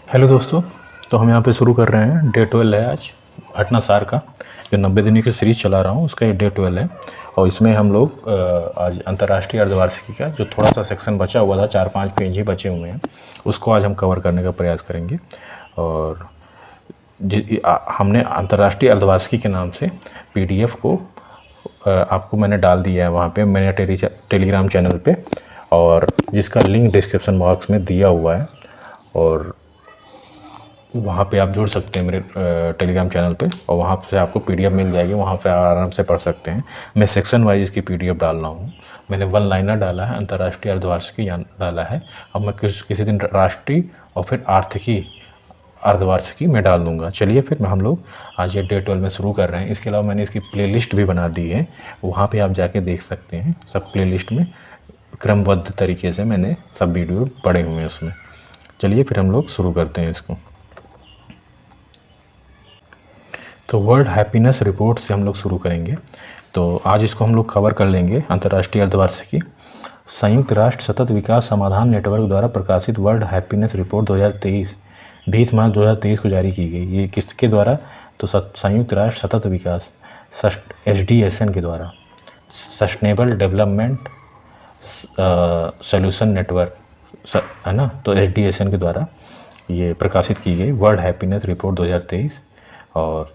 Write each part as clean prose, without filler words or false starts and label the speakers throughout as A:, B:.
A: Hello दोस्तों। तो हम यहाँ पे शुरू कर रहे हैं। डे 12 है आज घटना सार का, जो 90 दिनों की सीरीज़ चला रहा हूँ उसका ये डे 12 है। और इसमें हम लोग आज अंतर्राष्ट्रीय अर्धवार्षिकी का जो थोड़ा सा सेक्शन बचा हुआ था, 4-5 पेज ही बचे हुए हैं, उसको आज हम कवर करने का प्रयास करेंगे। और हमने अंतर्राष्ट्रीय अर्धवार्षिकी के नाम से PDF को आपको मैंने डाल दिया है वहाँ पे मैंने टेलीग्राम चैनल पे, और जिसका लिंक डिस्क्रिप्शन बॉक्स में दिया हुआ है। और वहाँ पे आप जुड़ सकते हैं मेरे टेलीग्राम चैनल पे, और वहाँ से आपको PDF मिल जाएगी, वहाँ पे आराम से पढ़ सकते हैं। मैं सेक्शन वाइज इसकी PDF डाल रहा हूँ। मैंने 1 लाइनर डाला है, अंतर्राष्ट्रीय अर्धवार्षिकी डाला है। अब मैं किसी दिन राष्ट्रीय और फिर आर्थिकी अर्धवार्षिकी में डाल दूंगा। चलिए फिर हम लोग आज ये डे 12 में शुरू कर रहे हैं। इसके अलावा मैंने इसकी प्लेलिस्ट भी बना दी है, वहाँ पे आप जाके देख सकते हैं। सब प्लेलिस्ट में क्रमबद्ध तरीके से मैंने सब वीडियो पड़े हुए हैं उसमें। चलिए फिर हम लोग शुरू करते हैं इसको। तो वर्ल्ड हैप्पीनेस रिपोर्ट से हम लोग शुरू करेंगे। तो आज इसको हम लोग कवर कर लेंगे। अंतर्राष्ट्रीय अर्धवार्षिकी संयुक्त राष्ट्र सतत विकास समाधान नेटवर्क द्वारा प्रकाशित वर्ल्ड हैप्पीनेस रिपोर्ट 2023 20 मार्च 2023 को जारी की गई। ये किसके द्वारा? तो संयुक्त राष्ट्र सतत विकास SDSN के द्वारा, सस्टेनेबल डेवलपमेंट सोल्यूशन नेटवर्क है ना। तो SDSN के द्वारा ये प्रकाशित की गई वर्ल्ड हैप्पीनेस रिपोर्ट 2023। और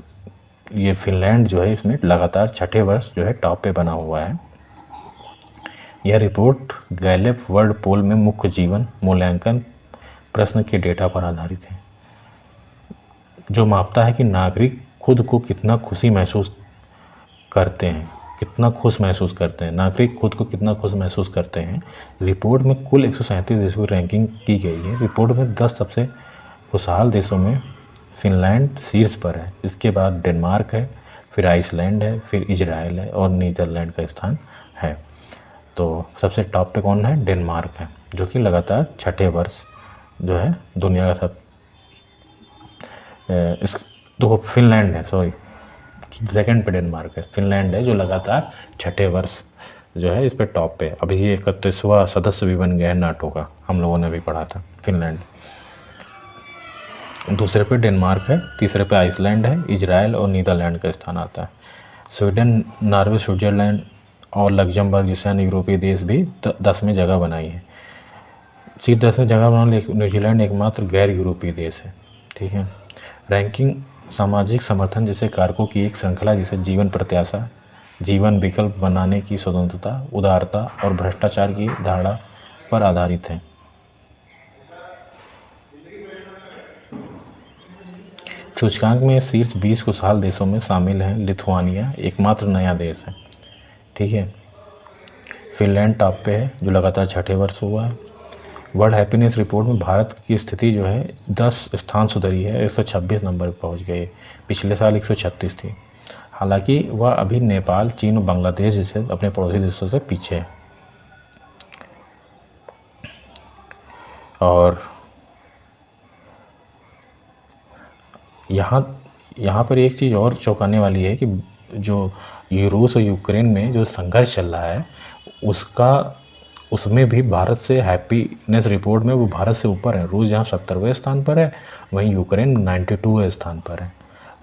A: ये फिनलैंड जो है इसमें लगातार छठे वर्ष जो है टॉप पे बना हुआ है। यह रिपोर्ट गैलेप वर्ल्ड पोल में मुख्य जीवन मूल्यांकन प्रश्न के डेटा पर आधारित है, जो मापता है कि नागरिक खुद को कितना खुशी महसूस करते हैं, कितना खुश महसूस करते हैं, नागरिक खुद को कितना खुश महसूस करते हैं। रिपोर्ट में कुल 137 देशों की रैंकिंग की गई है। रिपोर्ट में 10 सबसे खुशहाल देशों में फिनलैंड शीर्ष पर है, इसके बाद डेनमार्क है, फिर आइसलैंड है, फिर इजराइल है और नीदरलैंड का स्थान है। तो सबसे टॉप पे कौन है? डेनमार्क है, जो कि लगातार छठे वर्ष जो है दुनिया का सब इस तो फिनलैंड है, सॉरी सेकेंड पे डेनमार्क है, फिनलैंड है जो लगातार छठे वर्ष जो है इस पे टॉप पे। अभी ये 31वां सदस्य भी बन गया है नाटो का, हम लोगों ने भी पढ़ा था फिनलैंड। दूसरे पे डेनमार्क है, तीसरे पे आइसलैंड है, इजराइल और नीदरलैंड का स्थान आता है। स्वीडन, नॉर्वे, स्विट्जरलैंड और लग्जमबर्ग जैसे यूरोपीय देश भी 10वीं जगह बनाई है। शीर्ष 10वीं जगह बनाने न्यूजीलैंड एकमात्र गैर यूरोपीय देश है। ठीक है। रैंकिंग सामाजिक समर्थन जैसे कारकों की एक श्रृंखला, जिसे जीवन प्रत्याशा, जीवन विकल्प बनाने की स्वतंत्रता, उदारता और भ्रष्टाचार की धारणा पर आधारित है। सूचकांक में शीर्ष 20 खुशहाल देशों में शामिल हैं लिथुआनिया, एकमात्र नया देश है। ठीक है। फिनलैंड टॉप पे है, जो लगातार छठे वर्ष हुआ है। वर्ल्ड हैप्पीनेस रिपोर्ट में भारत की स्थिति जो है 10 स्थान सुधरी है, 126 नंबर पर पहुंच गई। पिछले साल 136 थी। हालांकि वह अभी नेपाल, चीन और बांग्लादेश जैसे अपने पड़ोसी देशों से पीछे है। और यहाँ पर एक चीज़ और चौंकाने वाली है कि जो रूस और यूक्रेन में जो संघर्ष चल रहा है उसमें भी भारत से हैप्पीनेस रिपोर्ट में वो भारत से ऊपर है। रूस जहाँ 70वें स्थान पर है, वहीं यूक्रेन 92वें स्थान पर है।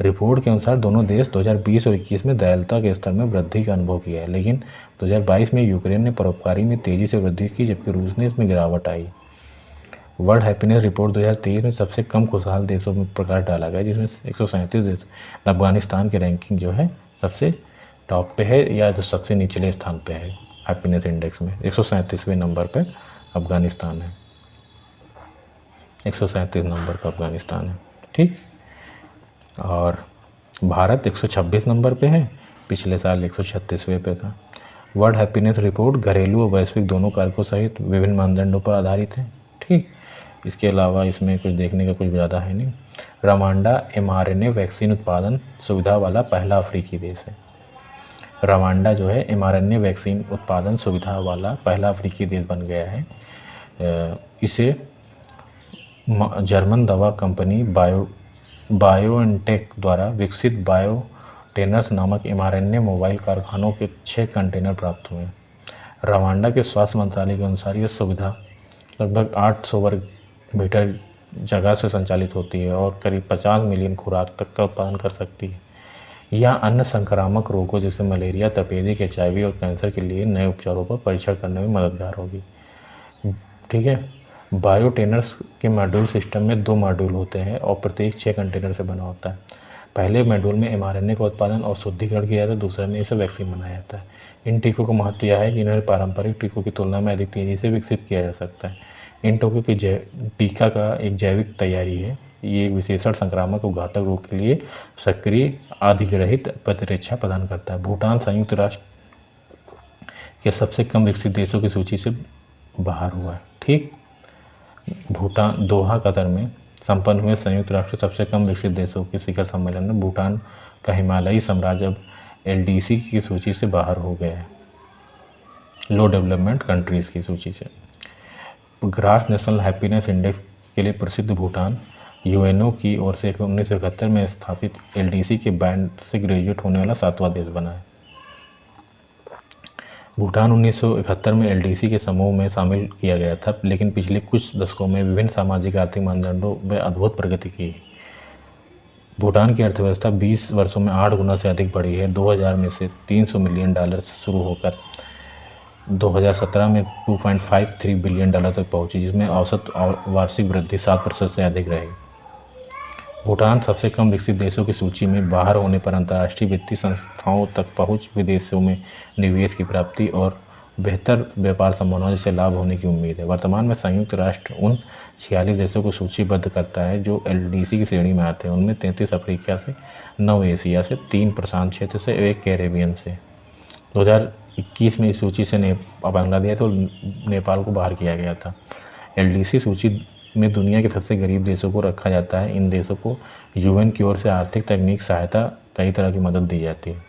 A: रिपोर्ट के अनुसार दोनों देश 2020 और 21 में दयालुता के स्तर में वृद्धि का अनुभव किया है, लेकिन 2022 में यूक्रेन ने परोपकारी में तेज़ी से वृद्धि की, जबकि रूस ने इसमें गिरावट आई। वर्ल्ड हैप्पीनेस रिपोर्ट 2023 में सबसे कम खुशहाल देशों में प्रकाश डाला गया, जिसमें 137 देश। अफगानिस्तान की रैंकिंग जो है सबसे टॉप पे है, या जो सबसे निचले स्थान पे है हैप्पीनेस इंडेक्स में। 137वें नंबर पे अफगानिस्तान है, 137 नंबर का अफगानिस्तान है। ठीक। और भारत 126 नंबर पे है, पिछले साल 136वें पे था। वर्ल्ड हैप्पीनेस रिपोर्ट घरेलू और वैश्विक दोनों कारकों सहित विभिन्न मानदंडों पर आधारित है। ठीक। इसके अलावा इसमें कुछ देखने का कुछ ज़्यादा है नहीं। रवांडा mRNA वैक्सीन उत्पादन सुविधा वाला पहला अफ्रीकी देश है। रवांडा जो है mRNA वैक्सीन उत्पादन सुविधा वाला पहला अफ्रीकी देश बन गया है। इसे जर्मन दवा कंपनी बायोएनटेक द्वारा विकसित बायोटेनर्स नामक mRNA मोबाइल कारखानों के 6 कंटेनर प्राप्त हुए। रवांडा के स्वास्थ्य मंत्रालय के अनुसार यह सुविधा लगभग 800 वर्ग मीटर जगह से संचालित होती है और करीब 50 मिलियन खुराक तक का उत्पादन कर सकती है। यह अन्य संक्रामक रोगों जैसे मलेरिया, तपेदिक, HIV और कैंसर के लिए नए उपचारों पर परीक्षण करने में मददगार होगी। ठीक है। बायोटेनर्स के मॉड्यूल सिस्टम में 2 मॉड्यूल होते हैं और प्रत्येक 6 कंटेनर से बना होता है। पहले मॉड्यूल में mRNA का उत्पादन और शुद्धिकरण किया जाता है, दूसरे में इसे वैक्सीन बनाया जाता है। इन टीकों का महत्व यह है कि इन्हें पारंपरिक टीकों की तुलना में अधिक तेजी से विकसित किया जा सकता है। इन टीकों की टीका का एक जैविक तैयारी है। ये एक विशेषण संक्रामक और घातक रोग के लिए सक्रिय अधिग्रहित प्रतिरक्षा प्रदान करता है। भूटान संयुक्त राष्ट्र के सबसे कम विकसित देशों की सूची से बाहर हुआ है। ठीक। भूटान दोहा कतर में संपन्न हुए संयुक्त राष्ट्र सबसे कम विकसित देशों के शिखर सम्मेलन में भूटान का हिमालयी साम्राज्य अब LDC की सूची से बाहर हो गया है, लो डेवलपमेंट कंट्रीज़ की सूची से। ग्रास नेशनल हैप्पीनेस इंडेक्स के लिए प्रसिद्ध भूटान UNO की ओर से 1971 में स्थापित LDC के बैंड से ग्रेजुएट होने वाला 7वां देश बना है। भूटान 1971 में LDC के समूह में शामिल किया गया था, लेकिन पिछले कुछ दशकों में विभिन्न सामाजिक आर्थिक मानदंडों में अद्भुत प्रगति की। भूटान की अर्थव्यवस्था 20 वर्षों में 8 गुना से अधिक बढ़ी है। 2000 में से $300 मिलियन से शुरू होकर 2017 में $2.53 बिलियन तक पहुंची, जिसमें औसत वार्षिक वृद्धि 7% से अधिक रही। भूटान सबसे कम विकसित देशों की सूची में बाहर होने पर अंतर्राष्ट्रीय वित्तीय संस्थाओं तक पहुंच, विदेशों में निवेश की प्राप्ति और बेहतर व्यापार संभावनाओं से लाभ होने की उम्मीद है। वर्तमान में संयुक्त राष्ट्र उन 46 देशों को सूचीबद्ध करता है जो LDC की श्रेणी में आते हैं। उनमें 33 अफ्रीका से, 9 एशिया से, 3 प्रशांत क्षेत्र से, 1 कैरेबियन से। 2021 में इस सूची से बांग्लादेश और नेपाल को बाहर किया गया था। LDC सूची में दुनिया के सबसे गरीब देशों को रखा जाता है। इन देशों को UN की ओर से आर्थिक तकनीक सहायता, कई तरह की मदद दी जाती है।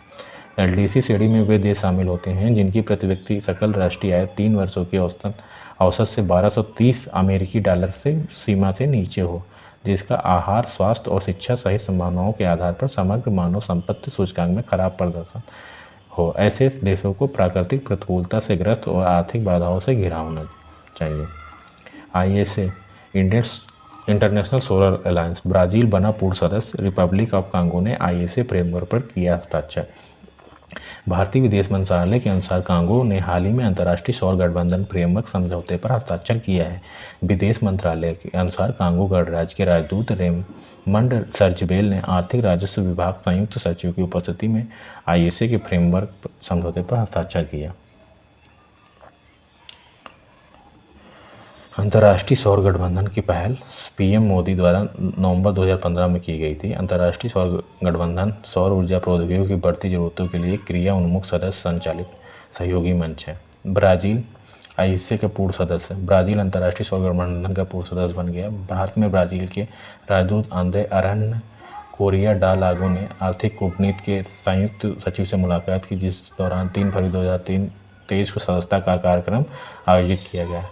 A: LDC श्रेणी में वे देश शामिल होते हैं जिनकी प्रति व्यक्ति सकल राष्ट्रीय आय 3 वर्षों के औसत से $1230 से सीमा से नीचे हो, जिसका आहार, स्वास्थ्य और शिक्षा सहित संभावनाओं के आधार पर समग्र मानव संपत्ति सूचकांक में खराब प्रदर्शन हो। ऐसे देशों को प्राकृतिक प्रतिकूलता से ग्रस्त और आर्थिक बाधाओं से घिरा होना चाहिए। ISA international solar alliance, Brazil बना पूर्ण सदस्य। रिपब्लिक ऑफ कांगो ने ISA फ्रेमवर्क पर किया हस्ताक्षर। भारतीय विदेश मंत्रालय के अनुसार कांगो ने हाल ही में अंतर्राष्ट्रीय सौर गठबंधन फ्रेमवर्क समझौते पर हस्ताक्षर किया है। विदेश मंत्रालय के अनुसार कांगो गणराज्य के राजदूत रेमंड सर्जबेल ने आर्थिक राजस्व विभाग संयुक्त सचिव की उपस्थिति में ISA के फ्रेमवर्क समझौते पर हस्ताक्षर किया। अंतर्राष्ट्रीय सौर गठबंधन की पहल PM मोदी द्वारा नवंबर 2015 में की गई थी। अंतर्राष्ट्रीय सौर गठबंधन सौर ऊर्जा प्रौद्योगिकी की बढ़ती जरूरतों के लिए क्रिया उन्मुख सदस्य संचालित सहयोगी मंच है। ब्राज़ील ISA का पूर्ण सदस्य। ब्राज़ील अंतर्राष्ट्रीय सौर गठबंधन का पूर्ण सदस्य बन गया। भारत में ब्राज़ील के राजदूत आंद्रे अरहन कोरिया डा लागो ने आर्थिक कूटनीति के संयुक्त सचिव से मुलाकात की, जिस दौरान 3 फरवरी 2023 को सदस्यता का कार्यक्रम आयोजित किया गया।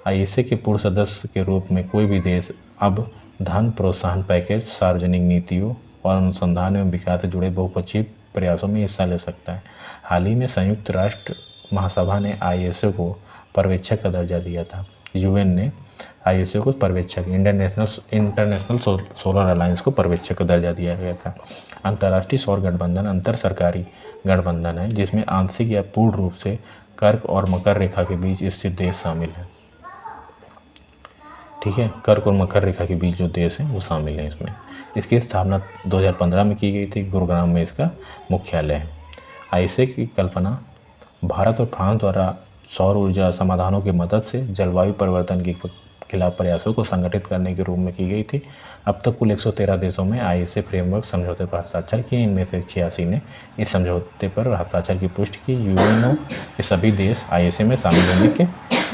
A: ISA के पूर्ण सदस्य के रूप में कोई भी देश अब धन प्रोत्साहन पैकेज, सार्वजनिक नीतियों और अनुसंधान एवं विकास से जुड़े बहुपक्षीय प्रयासों में हिस्सा ले सकता है। हाल ही में संयुक्त राष्ट्र महासभा ने ISA को पर्यवेक्षक का दर्जा दिया था। UN ने ISA को पर्यवेक्षक, इंटरनेशनल सोलर अलायंस को पर्यवेक्षक का दर्जा दिया गया था। अंतर्राष्ट्रीय सौर गठबंधन अंतर सरकारी गठबंधन है जिसमें आंशिक या पूर्ण रूप से कर्क और मकर रेखा के बीच स्थित देश शामिल हैं। ठीक है, कर्क और मकर रेखा के बीच जो देश हैं वो शामिल हैं इसमें। इसकी स्थापना 2015 में की गई थी। गुरुग्राम में इसका मुख्यालय है। ISA की कल्पना भारत और फ्रांस द्वारा सौर ऊर्जा समाधानों की मदद से जलवायु परिवर्तन के खिलाफ प्रयासों को संगठित करने के रूप में की गई थी। अब तक कुल 113 देशों में ISA फ्रेमवर्क समझौते पर हस्ताक्षर किए। इनमें से 86 ने इस समझौते पर हस्ताक्षर की पुष्टि की। UNO के सभी देश ISA में शामिल होने के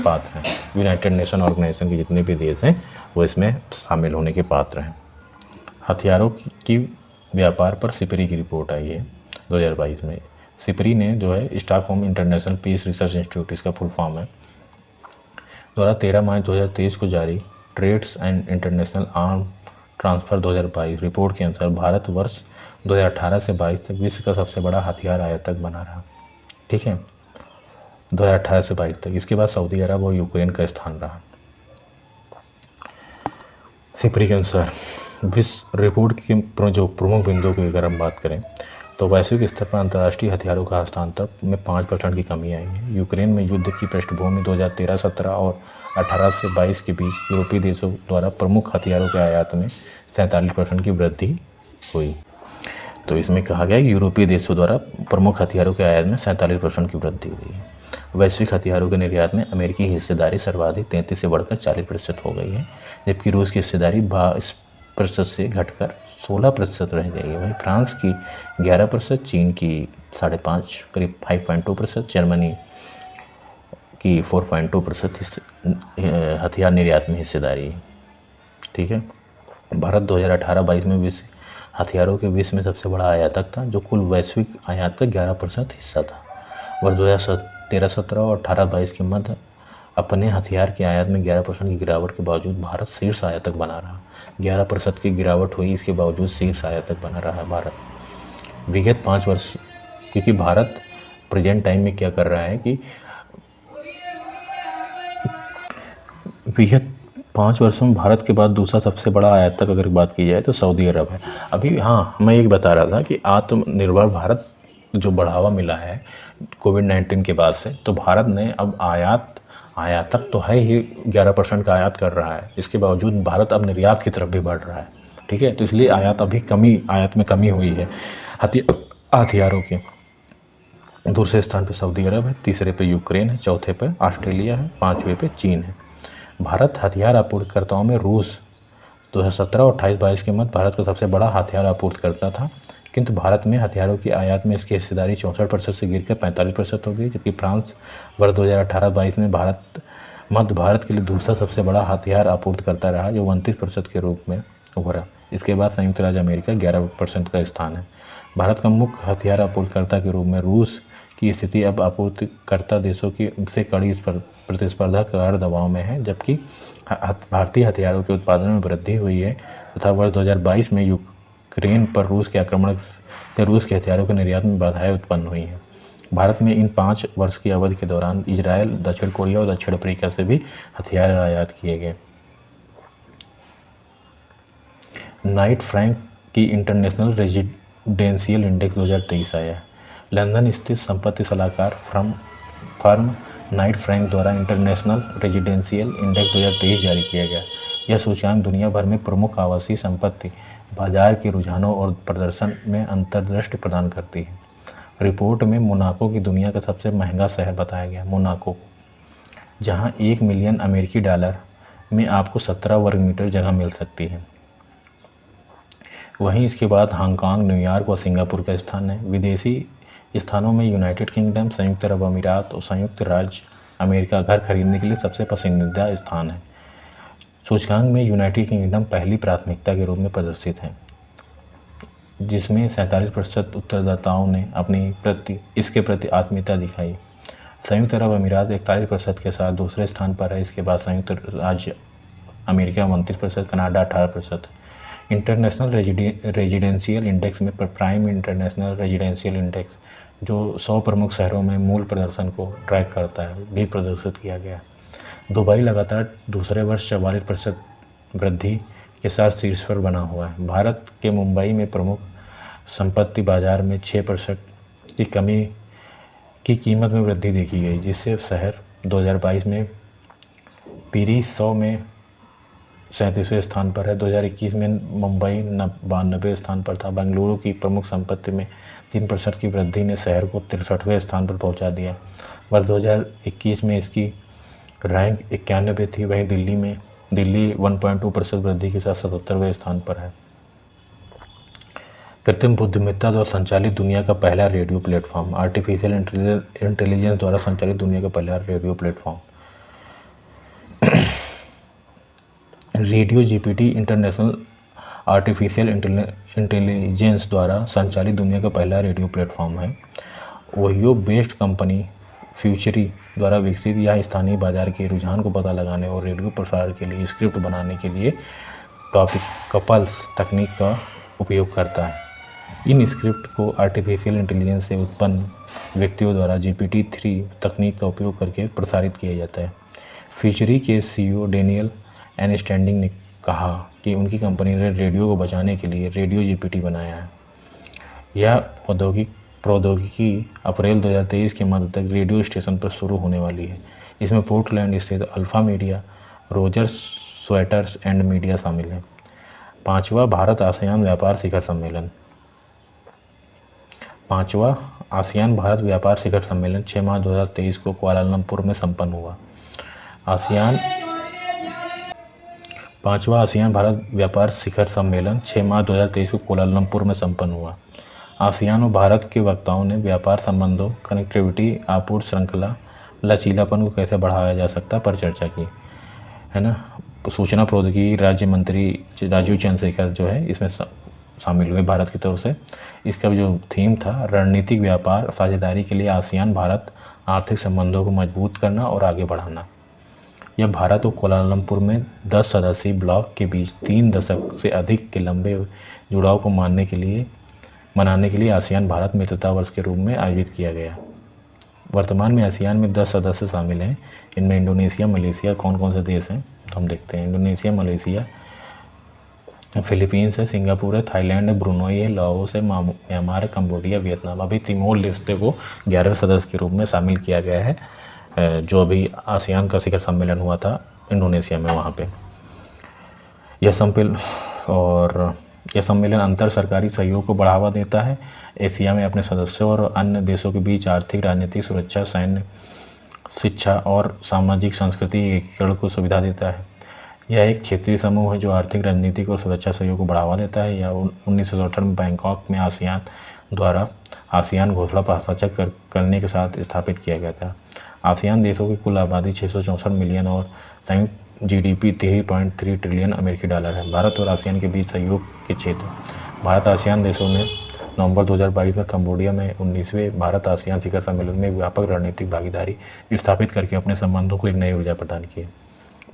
A: पात्र हैं। यूनाइटेड नेशन ऑर्गेनाइजेशन के जितने भी देश हैं वो इसमें शामिल होने के पात्र हैं। हथियारों की व्यापार पर सिपरी की रिपोर्ट आई है 2022 में। सिपरी ने जो है Stockholm International Peace Research Institute, इसका फुल फॉर्म है, द्वारा 13 मार्च 2023 को जारी trades and international arm transfer 2022 report के अनुसार भारत वर्ष 2018 से 22 तक विश्व का सबसे बड़ा हथियार आयातक बना रहा। ठीक है, 2018 से 22 तक। इसके बाद सऊदी अरब और यूक्रेन का स्थान रहा। सिपरी के अनुसार विश्व रिपोर्ट के जो प्रमुख बिंदुओं की अगर हम बात करें तो वैश्विक स्तर पर अंतर्राष्ट्रीय हथियारों का हस्तांतरण में 5% की कमी आई है। यूक्रेन में युद्ध की पृष्ठभूमि 2013-17 और 18 से 22 के बीच यूरोपीय देशों द्वारा प्रमुख हथियारों के आयात में 47% की वृद्धि हुई। तो इसमें कहा गया कि यूरोपीय देशों द्वारा प्रमुख हथियारों के आयात में 47% की वृद्धि हुई है। वैश्विक हथियारों के निर्यात में अमेरिकी हिस्सेदारी सर्वाधिक 33 से बढ़कर 40% हो गई है, जबकि रूस की हिस्सेदारी 22% से घटकर 16% रह गई है। वहीं फ्रांस की 11%, चीन की 5.5 करीब 5.2%, जर्मनी की 4.2% हथियार निर्यात में हिस्सेदारी है। ठीक है। भारत 2018-22 में विश्व हथियारों के विश्व में सबसे बड़ा आयातक था, जो कुल वैश्विक आयात का 11% हिस्सा था। वर्ष 2013-17 और 18-22 के मध्य अपने हथियार के आयात में 11% की गिरावट के बावजूद भारत शीर्ष आयातक बना रहा। 11% की गिरावट हुई, इसके बावजूद शीर्ष आयातक बना रहा है भारत। विगत 5 वर्ष, क्योंकि भारत प्रेजेंट टाइम में क्या कर रहा है कि विगत 5 वर्षों में भारत के बाद दूसरा सबसे बड़ा आयातक अगर बात की जाए तो सऊदी अरब है। अभी हाँ, मैं ये बता रहा था कि आत्मनिर्भर भारत जो बढ़ावा मिला है कोविड-19 के बाद से, तो भारत ने अब आयातक तो है ही, 11% का आयात कर रहा है। इसके बावजूद भारत अब निर्यात की तरफ भी बढ़ रहा है। ठीक है, तो इसलिए आयात में कमी हुई है हथियारों की। दूसरे स्थान पे सऊदी अरब है, तीसरे पे यूक्रेन है, चौथे पे ऑस्ट्रेलिया है, 5वें पे चीन है। भारत हथियार आपूर्तिकर्ताओं में रूस 2017 और 28-22 के मध्य भारत का सबसे बड़ा हथियार आपूर्तिकर्ता था, किंतु भारत में हथियारों की आयात में इसकी हिस्सेदारी 64% से गिरकर 45% हो गई, जबकि फ्रांस वर्ष 2018-22 में मध्य भारत के लिए दूसरा सबसे बड़ा हथियार आपूर्तिकर्ता रहा, जो 29% के रूप में उभरा। इसके बाद संयुक्त राज्य अमेरिका 11% का स्थान है। भारत का मुख्य हथियार आपूर्तिकर्ता के रूप में रूस की स्थिति अब आपूर्तिकर्ता देशों की से कड़ी प्रतिस्पर्धा के कारण दबाव में है, जबकि भारतीय हथियारों के उत्पादन में वृद्धि हुई है तथा वर्ष 2022 में यूक्रेन पर रूस के आक्रमण से रूस के हथियारों के निर्यात में बाधाएं उत्पन्न हुई हैं। भारत में इन 5 वर्ष की अवधि के दौरान इजरायल, दक्षिण कोरिया और दक्षिण अफ्रीका से भी हथियार आयात किए गए। नाइट फ्रैंक की इंटरनेशनल रेजिडेंशियल इंडेक्स 2023 आया है। लंदन स्थित संपत्ति सलाहकार फर्म नाइट फ्रैंक द्वारा इंटरनेशनल रेजिडेंशियल इंडेक्स 2023 जारी किया गया। यह सूचकांक दुनिया भर में प्रमुख आवासीय संपत्ति बाजार के रुझानों और प्रदर्शन में अंतर्दृष्टि प्रदान करती है। रिपोर्ट में मोनाको की दुनिया का सबसे महंगा शहर बताया गया, मोनाको, जहां 1 मिलियन अमेरिकी डॉलर में आपको 17 वर्ग मीटर जगह मिल सकती है। वहीं इसके बाद हांगकांग, न्यूयॉर्क और सिंगापुर का स्थान है। विदेशी स्थानों में यूनाइटेड किंगडम, संयुक्त अरब अमीरात और संयुक्त राज्य अमेरिका घर खरीदने के लिए सबसे पसंदीदा स्थान है। सूचकांक में यूनाइटेड किंगडम पहली प्राथमिकता के रूप में प्रदर्शित है, जिसमें 47% उत्तरदाताओं ने इसके प्रति आत्मीयता दिखाई। संयुक्त अरब अमीरात 41% के साथ दूसरे स्थान पर है। इसके बाद संयुक्त राज्य America 29%, Canada 18%। International residential index में प्राइम इंटरनेशनल रेजिडेंशियल इंडेक्स, जो 100 प्रमुख शहरों में मूल प्रदर्शन को ट्रैक करता है, भी प्रदर्शित किया गया। दुबई लगातार दूसरे वर्ष 44% वृद्धि के साथ शीर्ष पर बना हुआ है। भारत के मुंबई में प्रमुख संपत्ति बाजार में 6% की कमी की कीमत में वृद्धि देखी गई, जिससे शहर 2022 में पीरी 100 में 37वें स्थान पर है। 2021 में मुंबई 92वें स्थान पर था। बेंगलुरु की प्रमुख संपत्ति में 3% की वृद्धि ने शहर को 63वें स्थान पर पहुंचा दिया। वर्ष 2021 में इसकी रैंक 91 थी। वहीं दिल्ली 1.2% वृद्धि के साथ 77वें स्थान पर है। कृत्रिम बुद्धिमत्ता द्वारा संचालित दुनिया का पहला रेडियो प्लेटफॉर्म, आर्टिफिशियल इंटेलिजेंस द्वारा संचालित दुनिया का पहला radio platform radio GPT international artificial intelligence द्वारा संचालित दुनिया का पहला रेडियो प्लेटफॉर्म है। ओहियो बेस्ड कंपनी फ्यूचरी द्वारा विकसित यह स्थानीय बाजार के रुझान को पता लगाने और रेडियो प्रसारण के लिए स्क्रिप्ट बनाने के लिए टॉपिकल्स तकनीक का उपयोग करता है। इन स्क्रिप्ट को आर्टिफिशियल इंटेलिजेंस से उत्पन्न व्यक्तियों द्वारा GPT-3 तकनीक का उपयोग करके प्रसारित किया जाता है। फ्यूचरी के CEO डेनियल एनस्टैंडिंग ने कहा कि उनकी कंपनी ने रेडियो को बचाने के लिए रेडियो जीपीटी बनाया है। यह प्रौद्योगिकी अप्रैल 2023 के मध्य तक रेडियो स्टेशन पर शुरू होने वाली है। इसमें पोर्टलैंड स्थित alpha media, Rogers sweaters and media शामिल है। 5वां भारत आसियान व्यापार शिखर सम्मेलन। 5वां आसियान भारत व्यापार शिखर सम्मेलन 6 मार्च 2023 को कुआलालंपुर में संपन्न हुआ। 5वां आसियान भारत व्यापार शिखर सम्मेलन 6 मार्च 2023 को कुआलालंपुर में संपन्न हुआ। आसियान और भारत के वक्ताओं ने व्यापार संबंधों, कनेक्टिविटी, आपूर्ति श्रृंखला, लचीलापन को कैसे बढ़ाया जा सकता पर चर्चा की, है ना। सूचना प्रौद्योगिकी राज्य मंत्री राजीव चंद्रशेखर जो है इसमें शामिल हुए भारत की तरफ से। इसका जो थीम था, रणनीतिक व्यापार साझेदारी के लिए आसियान भारत आर्थिक संबंधों को मजबूत करना और आगे बढ़ाना। यह भारत और कुआलालंपुर में 10 सदस्यीय ब्लॉक के बीच 3 दशक से अधिक के लंबे जुड़ाव को मनाने के लिए आसियान भारत मित्रता वर्ष के रूप में आयोजित किया गया। वर्तमान में आसियान में 10 सदस्य शामिल हैं। इनमें इंडोनेशिया, मलेशिया, कौन कौन से देश हैं तो हम देखते हैं। इंडोनेशिया, मलेशिया, फिलीपींस है, सिंगापुर है, थाईलैंड है, ब्रुनोई है, लाओस है, म्यांमार है, कंबोडिया, वियतनाम। अभी तिमोर लेस्टे को 11वें सदस्य के रूप में शामिल किया गया है, जो अभी आसियान का शिखर सम्मेलन हुआ था इंडोनेशिया में, वहाँ पे। यह सम्मेलन अंतर सरकारी सहयोग को बढ़ावा देता है। एशिया में अपने सदस्यों और अन्य देशों के बीच आर्थिक, राजनीतिक, सुरक्षा, सैन्य, शिक्षा और सामाजिक सांस्कृतिक एकीकरण को सुविधा देता है। यह एक क्षेत्रीय समूह है जो आर्थिक, राजनीतिक और सुरक्षा सहयोग को बढ़ावा देता है। यह 1968 में बैंकॉक में आसियान द्वारा आसियान घोषणा पर हस्ताक्षर करने के साथ स्थापित किया गया था। आसियान देशों की कुल आबादी 664 मिलियन और संयुक्त जीडीपी 3.3 ट्रिलियन अमेरिकी डॉलर है। भारत और आसियान के बीच सहयोग के क्षेत्र। भारत आसियान देशों ने नवंबर 2022 में कंबोडिया में 19वें भारत आसियान शिखर सम्मेलन में व्यापक रणनीतिक भागीदारी स्थापित करके अपने संबंधों को एक नई ऊर्जा प्रदान की।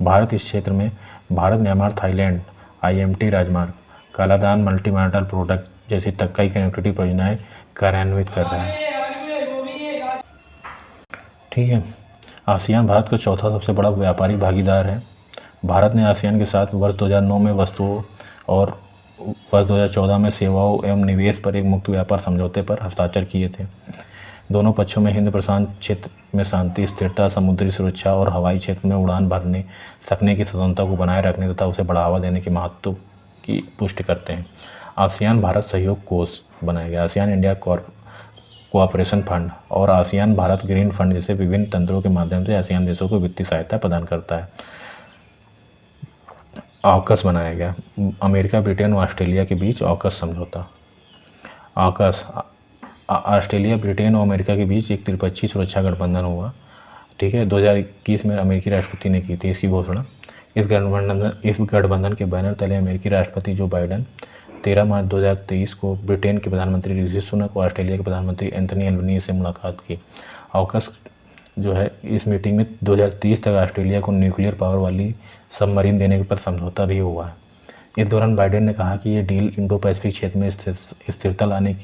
A: भारत इस क्षेत्र में भारत, म्यांमार, थाईलैंड, IMT राजमार्ग, कालादान मल्टीमॉडल प्रोडक्ट जैसी कई कनेक्टिविटी परियोजनाएं कार्यान्वित कर रहे हैं। ठीक है। आसियान भारत का चौथा सबसे बड़ा व्यापारिक भागीदार है। भारत ने आसियान के साथ वर्ष 2009 में वस्तुओं और वर्ष 2014 में सेवाओं एवं निवेश पर एक मुक्त व्यापार समझौते पर हस्ताक्षर किए थे। दोनों पक्षों में हिंद प्रशांत क्षेत्र में शांति, स्थिरता, समुद्री सुरक्षा और हवाई क्षेत्र में उड़ान भरने सकने की स्वतंत्रता को बनाए रखने तथा उसे बढ़ावा देने के महत्व की पुष्टि करते हैं। आसियान भारत सहयोग कोष बनाया गया। आसियान इंडिया कोऑपरेशन फंड और आसियान भारत ग्रीन फंड जैसे विभिन्न तंत्रों के माध्यम से आसियान देशों को वित्तीय सहायता प्रदान करता है। ऑकस बनाया गया। अमेरिका, ब्रिटेन और ऑस्ट्रेलिया के बीच ऑकस समझौता। ऑकस ऑस्ट्रेलिया, ब्रिटेन और अमेरिका के बीच एक त्रिपक्षीय सुरक्षा गठबंधन हुआ। ठीक है, 2021 में अमेरिकी राष्ट्रपति ने की थी इसकी घोषणा। इस गठबंधन के बैनर तले अमेरिकी राष्ट्रपति जो बाइडेन 13 मार्च 2023 को ब्रिटेन के प्रधानमंत्री ऋषि सुनक और ऑस्ट्रेलिया के प्रधानमंत्री एंथनी एल्बनीज़ से मुलाकात की। ऑकस जो है इस मीटिंग में 2030 तक ऑस्ट्रेलिया को न्यूक्लियर पावर वाली सबमरीन देने पर समझौता भी हुआ है। इस दौरान बाइडेन ने कहा कि ये डील इंडो पैसिफिक क्षेत्र में स्थिरता लाने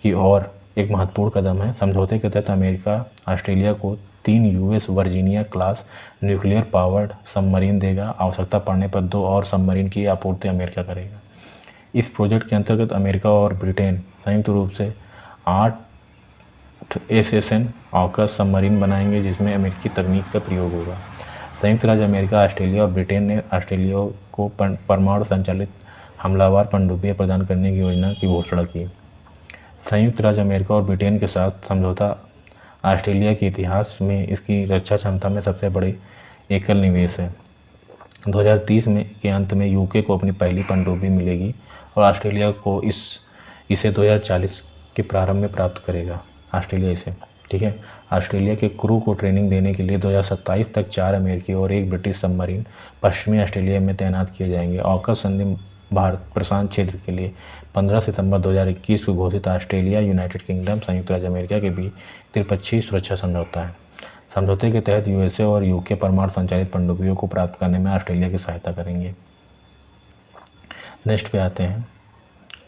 A: की ओर एक महत्वपूर्ण कदम है। समझौते के तहत अमेरिका ऑस्ट्रेलिया को 3 US Virginia class nuclear powered submarine देगा। आवश्यकता पड़ने पर 2 और सबमरीन की आपूर्ति अमेरिका करेगा। इस प्रोजेक्ट के अंतर्गत अमेरिका और ब्रिटेन संयुक्त रूप से 8 SSN ऑकस सबमरीन बनाएंगे जिसमें अमेरिकी तकनीक का प्रयोग होगा। संयुक्त राज्य अमेरिका, ऑस्ट्रेलिया और ब्रिटेन ने ऑस्ट्रेलिया को परमाणु संचालित हमलावर पनडुब्बियां प्रदान करने की योजना की घोषणा की। संयुक्त राज्य अमेरिका और ब्रिटेन के साथ समझौता ऑस्ट्रेलिया के इतिहास में इसकी रक्षा क्षमता में सबसे बड़े एकल निवेश है। 2030 के अंत में यूके को अपनी पहली पनडुब्बी मिलेगी और ऑस्ट्रेलिया को इसे 2040 के प्रारंभ में प्राप्त करेगा। ऑस्ट्रेलिया इसे, ठीक है। ऑस्ट्रेलिया के क्रू को ट्रेनिंग देने के लिए 2027 तक 4 अमेरिकी और 1 ब्रिटिश सबमरीन पश्चिमी ऑस्ट्रेलिया में तैनात किए जाएंगे। ऑकस संधि भारत प्रशांत क्षेत्र के लिए 15 सितंबर 2021 को घोषित ऑस्ट्रेलिया, यूनाइटेड किंगडम, संयुक्त राज्य अमेरिका के बीच त्रिपक्षीय सुरक्षा समझौता है। समझौते के तहत USA और UK परमाणु संचालित पनडुब्बियों को प्राप्त करने में ऑस्ट्रेलिया की सहायता करेंगे। नेक्स्ट पे आते हैं,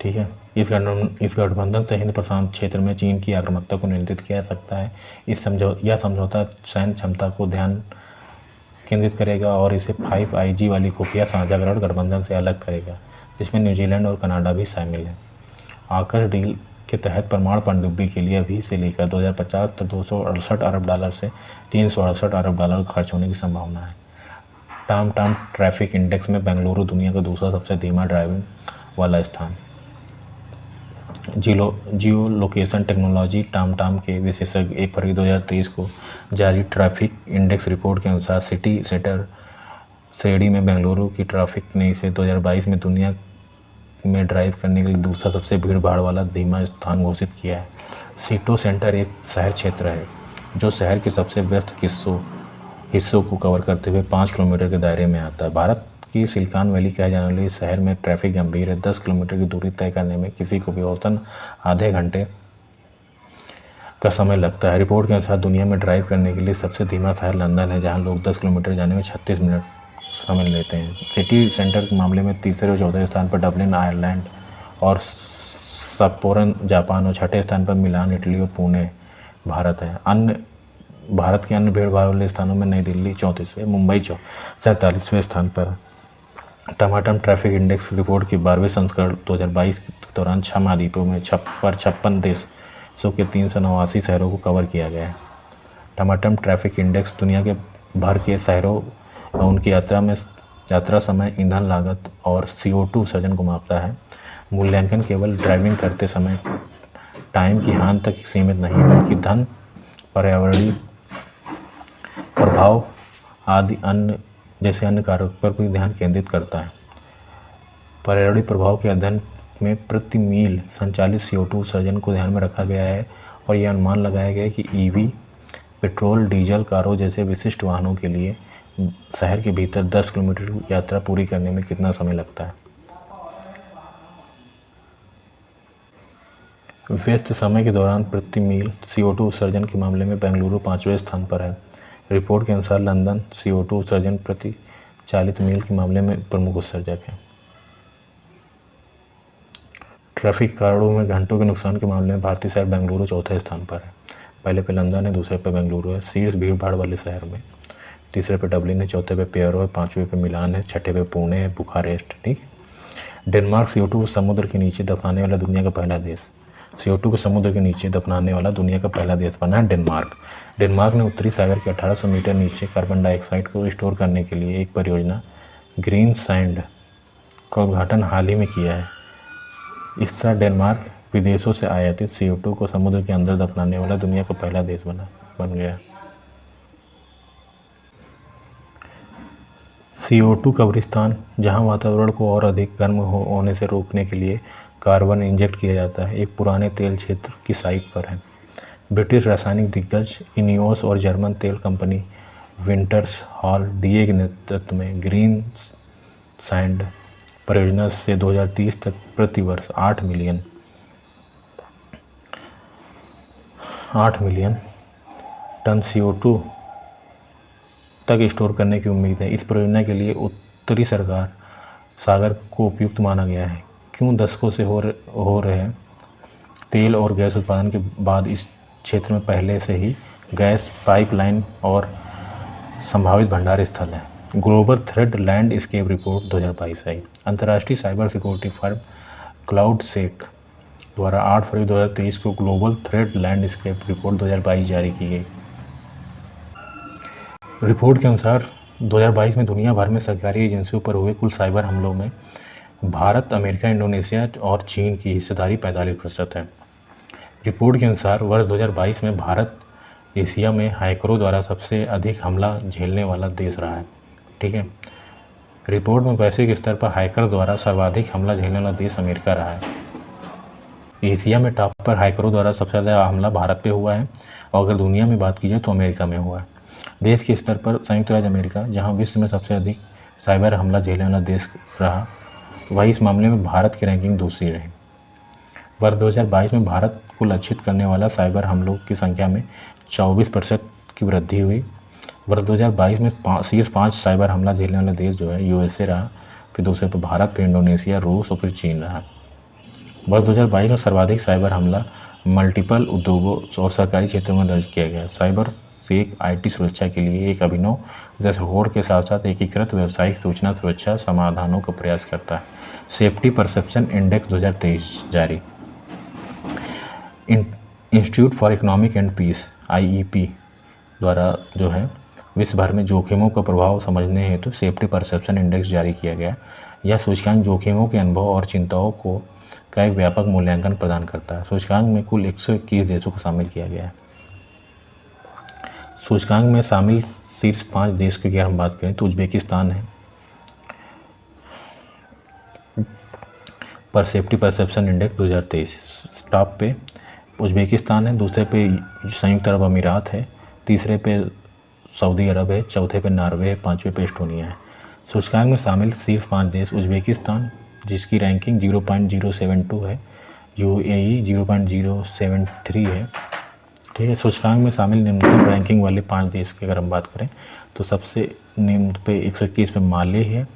A: ठीक है। इस गठबंधन से हिंद प्रशांत क्षेत्र में चीन की आक्रामकता को नियंत्रित किया जा सकता है। यह समझौता सैन्य क्षमता को ध्यान केंद्रित करेगा और इसे 5IG वाली खुफिया साझाकरण गठबंधन से अलग करेगा, जिसमें न्यूजीलैंड और कनाडा भी शामिल है। आकर्ष डील के तहत परमाणु पनडुब्बी के लिए अभी से लेकर 2050 तक $268 अरब से $368 अरब खर्च होने की संभावना है। टाम ट्रैफिक इंडेक्स में बेंगलुरु दुनिया का दूसरा सबसे धीमा ड्राइविंग वाला स्थान। जियो लोकेशन टेक्नोलॉजी टाम के विशेषज्ञ 1 फरवरी 2023 को जारी ट्रैफिक इंडेक्स रिपोर्ट के अनुसार सिटी सेंटर श्रेणी में बेंगलुरु की ट्रैफिक ने इसे 2022 में दुनिया में ड्राइव करने के लिए दूसरा सबसे भीड़ भाड़ वाला धीमा स्थान घोषित किया है। सिटी सेंटर एक शहर क्षेत्र है जो शहर के सबसे व्यस्त हिस्सों को कवर करते हुए 5 किलोमीटर के दायरे में आता है। भारत की सिलिकॉन वैली कहे जाने वाले इस शहर में ट्रैफिक गंभीर है। 10 किलोमीटर की दूरी तय करने में किसी को भी औसतन आधे घंटे का समय लगता है। रिपोर्ट के अनुसार दुनिया में ड्राइव करने के लिए सबसे धीमा शहर लंदन है, जहां लोग 10 किलोमीटर जाने में 36 मिनट समय लेते हैं। सिटी सेंटर के मामले में तीसरे और चौथे स्थान पर डबलिन आयरलैंड और सप्पोरो जापान और छठे स्थान पर मिलान इटली और पुणे भारत है। भारत के अन्य भीड़ भाड़ वाले स्थानों में नई दिल्ली 34वें, मुंबई 47वें स्थान पर। टमाटम ट्रैफिक इंडेक्स रिपोर्ट की 12वें संस्करण 2022 के दौरान 6 महाद्वीपों में 56 देशों के 389 शहरों को कवर किया गया है। टमाटम ट्रैफिक इंडेक्स दुनिया के भर के शहरों और उनकी यात्रा समय, ईंधन लागत और CO2 उत्सर्जन को मापता है। मूल्यांकन केवल ड्राइविंग करते समय टाइम की हानि तक सीमित नहीं, बल्कि धन, पर्यावरणीय प्रभाव आदि अन्य कारक पर भी ध्यान केंद्रित करता है। पर्यावरणीय प्रभाव के अध्ययन में प्रति मील संचालित CO2 उत्सर्जन को ध्यान में रखा गया है और यह अनुमान लगाया गया है कि EV, पेट्रोल डीजल कारों जैसे विशिष्ट वाहनों के लिए शहर के भीतर 10 किलोमीटर की यात्रा पूरी करने में कितना समय लगता है। व्यस्त समय के दौरान प्रति मील CO2 उत्सर्जन के मामले में बेंगलुरु 5वें स्थान पर है। रिपोर्ट के अनुसार लंदन CO2 उत्सर्जन प्रति चालित मील के मामले में प्रमुख उत्सर्जक है। ट्रैफिक कारणों में घंटों के नुकसान के मामले में भारतीय शहर बेंगलुरु चौथे स्थान पर है। पहले पे लंदन है, दूसरे पे बेंगलुरु है। शीर्ष भीड़ भाड़ वाले शहर में तीसरे पे डबलिन है, चौथे पे पेयरो है, 5वें पे मिलान है, छठे पे पुणे है, बुखारेस्ट। ठीक है। डेनमार्क CO2 को समुद्र के नीचे दफनाने वाला दुनिया का पहला देश। CO2 को समुद्र के नीचे दफनाने वाला दुनिया का पहला देश बना है डेनमार्क ने उत्तरी सागर के 1800 मीटर नीचे कार्बन डाइऑक्साइड को स्टोर करने के लिए एक परियोजना ग्रीन सैंड का उद्घाटन हाल ही में किया है। इस तरह डेनमार्क विदेशों से आयातित CO2 को समुद्र के अंदर दफनाने वाला दुनिया का पहला देश बन गया। CO2 कब्रिस्तान, जहां वातावरण को और अधिक गर्म होने से रोकने के लिए कार्बन इंजेक्ट किया जाता है, एक पुराने तेल क्षेत्र की साइट पर है। ब्रिटिश रासायनिक दिग्गज इनियोस और जर्मन तेल कंपनी विंटर्स हॉल DA के नेतृत्व में ग्रीन सैंड परियोजना से 2030 तक प्रति वर्ष 8 मिलियन टन CO2 तक स्टोर करने की उम्मीद है। इस परियोजना के लिए उत्तरी सागर को उपयुक्त माना गया है। क्यों दशकों से हो रहे तेल और गैस उत्पादन के बाद इस क्षेत्र में पहले से ही गैस पाइपलाइन और संभावित भंडार स्थल है। ग्लोबल थ्रेड लैंडस्केप रिपोर्ट 2022 आई। अंतर्राष्ट्रीय साइबर सिक्योरिटी फर्म क्लाउडसेक द्वारा 8 फरवरी 2023 को ग्लोबल थ्रेड लैंडस्केप रिपोर्ट 2022 जारी की गई। रिपोर्ट के अनुसार 2022 में दुनिया भर में सरकारी एजेंसियों पर हुए कुल साइबर हमलों में भारत, अमेरिका, इंडोनेशिया और चीन की हिस्सेदारी 45% है। रिपोर्ट के अनुसार वर्ष 2022 में भारत एशिया में हैकरों द्वारा सबसे अधिक हमला झेलने वाला देश रहा है। ठीक है। रिपोर्ट में वैश्विक स्तर पर हैकर द्वारा सर्वाधिक हमला झेलने वाला देश अमेरिका रहा है। एशिया में टॉप पर हैकरों द्वारा सबसे ज़्यादा हमला भारत पे हुआ है और अगर दुनिया में बात की जाए तो अमेरिका में हुआ है। देश के स्तर पर संयुक्त राज्य अमेरिका, जहां विश्व में सबसे अधिक साइबर हमला झेलने वाला देश रहा, वही इस मामले में भारत की रैंकिंग दूसरी रही। वर्ष 2022 में भारत को लक्षित करने वाला साइबर हमलों की संख्या में 24% की वृद्धि हुई। वर्ष 2022 में शीर्ष 5 साइबर हमला झेलने वाला देश जो है USA रहा, फिर दूसरे पर भारत, फिर इंडोनेशिया, रूस और फिर चीन रहा। वर्ष 2022 में सर्वाधिक साइबर हमला मल्टीपल उद्योगों और सरकारी क्षेत्रों में दर्ज किया गया। साइबर से एक आईटी सुरक्षा के लिए एक अभिनव दृष्टिकोण के साथ साथ एकीकृत व्यावसायिक सूचना सुरक्षा समाधानों का प्रयास करता है। सेफ्टी परसेप्शन इंडेक्स 2023 जारी। Institute for Economic and Peace IEP द्वारा जो है विश्व भर में जोखिमों का प्रभाव समझने हेतु सेफ्टी परसेप्शन इंडेक्स जारी किया गया। यह सूचकांक जोखिमों के अनुभव और चिंताओं का एक व्यापक मूल्यांकन प्रदान करता है। सूचकांक में कुल 121 देशों को शामिल किया गया है। सूचकांक में शामिल शीर्ष 5 देश की अगर हम बात करें तो उज्बेकिस्तान है पर सेफ्टी परसेप्शन इंडेक्स 2023 टॉप पे उज्बेकिस्तान है, दूसरे पे संयुक्त अरब अमीरात है, तीसरे पे सऊदी अरब है, चौथे पे नॉर्वे है, पाँचवें पे एस्टोनिया है। सूचकांक में शामिल शीर्ष 5 देश उज्बेकिस्तान जिसकी रैंकिंग 0.072 है, UAE 0.073 है। ठीक है। सूचकांक में शामिल निम्नतम रैंकिंग वाले 5 देश की अगर हम बात करें तो सबसे निम्न पे 121 पे माले है,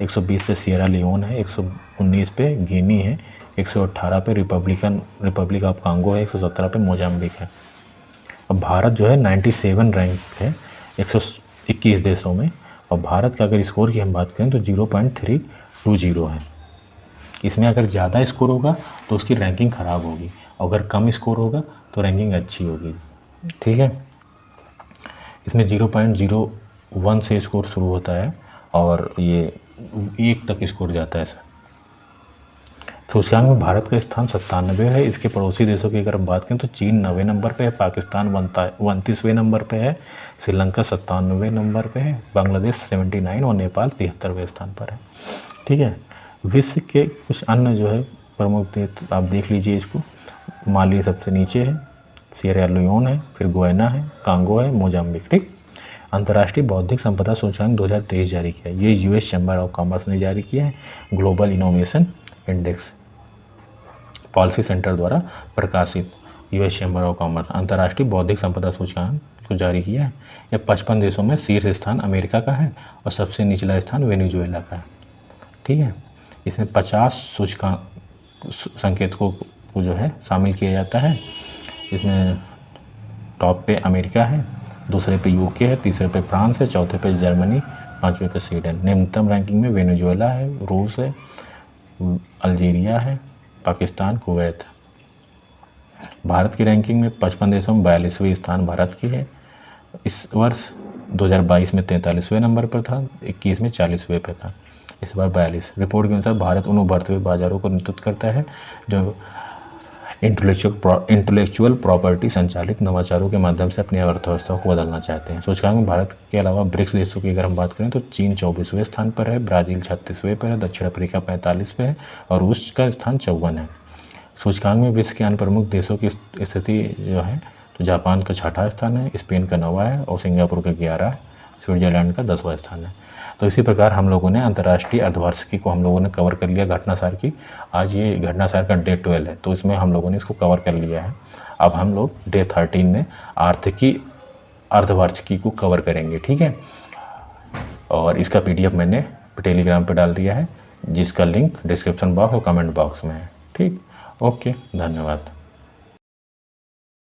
A: 120 पे सियरा लियोन है, 119 पे गिनी है, 118 पे रिपब्लिक ऑफ कांगो है, 117 पे मोजाम्बिक है। अब भारत जो है 97 रैंक है 121 देशों में, और भारत का अगर स्कोर की हम बात करें तो 0.320 है। इसमें अगर ज़्यादा स्कोर होगा तो उसकी रैंकिंग ख़राब होगी, अगर कम स्कोर होगा तो रैंकिंग अच्छी होगी। ठीक है। इसमें 0.01 से स्कोर शुरू होता है और ये 1 तक स्कोर जाता है। सूचकांक में भारत का स्थान 97 है। इसके पड़ोसी देशों की अगर हम बात करें तो चीन 90 नंबर पे है, पाकिस्तान 29वें नंबर पे है, श्रीलंका 97 नंबर पे है, बांग्लादेश 79 और नेपाल 73वें स्थान पर है। ठीक है। विश्व के कुछ अन्य जो है प्रमुख देश आप देख लीजिए इसको। माली सबसे नीचे है, सियरा लियोन है, फिर गुयाना है, कांगो है, मोजाम्बिक। ठीक। अंतर्राष्ट्रीय बौद्धिक संपदा सूचकांक 2023 जारी किया। ये US चैम्बर ऑफ कॉमर्स ने जारी किया है। Global innovation index policy centre द्वारा प्रकाशित US चैम्बर ऑफ कॉमर्स अंतर्राष्ट्रीय बौद्धिक संपदा सूचकांक को जारी किया है। यह 55 देशों में शीर्ष स्थान अमेरिका का है और सबसे निचला स्थान वेनेजुएला का है। ठीक है। इसमें 50 सूचकांक संकेतकों को जो है शामिल किया जाता है। इसमें टॉप पे अमेरिका है, दूसरे पे UK है, तीसरे पे फ्रांस है, चौथे पे जर्मनी, पाँचवें पे स्वीडन। निम्नतम रैंकिंग में वेनेजुएला है, रूस है, अल्जीरिया है, पाकिस्तान, कुवैत। भारत की रैंकिंग में 55 देशों में 42वें स्थान भारत की है। इस वर्ष 2022 में 43वें नंबर पर था, 21 में 40वें पे था, इस बार 42। रिपोर्ट के अनुसार भारत उन उभरते हुए बाजारों को नेतृत्व करता है जो इंटेलेक्चुअल प्रॉपर्टी संचालित नवाचारों के माध्यम से अपनी अर्थव्यवस्था को बदलना चाहते हैं। सूचकांक में भारत के अलावा ब्रिक्स देशों की अगर हम बात करें तो चीन 24वें स्थान पर है, ब्राज़ील 36वें पर है, दक्षिण अफ्रीका 45 पे है और रूस का स्थान 54 है। सूचकांक में विश्व के अन्य प्रमुख देशों की स्थिति जो है तो जापान का 6वां स्थान है, स्पेन का 9वां है और सिंगापुर का 11, स्विट्जरलैंड का 10वां स्थान है। तो इसी प्रकार हम लोगों ने अंतर्राष्ट्रीय अर्धवार्षिकी को हम लोगों ने कवर कर लिया घटनासार की। आज ये घटनासार का डे 12 है तो इसमें हम लोगों ने इसको कवर कर लिया है। अब हम लोग डे 13 में आर्थिकी अर्धवार्षिकी को कवर करेंगे। ठीक है। और इसका PDF मैंने टेलीग्राम पर डाल दिया है जिसका लिंक डिस्क्रिप्शन बॉक्स और कमेंट बॉक्स में है। ठीक। ओके, धन्यवाद।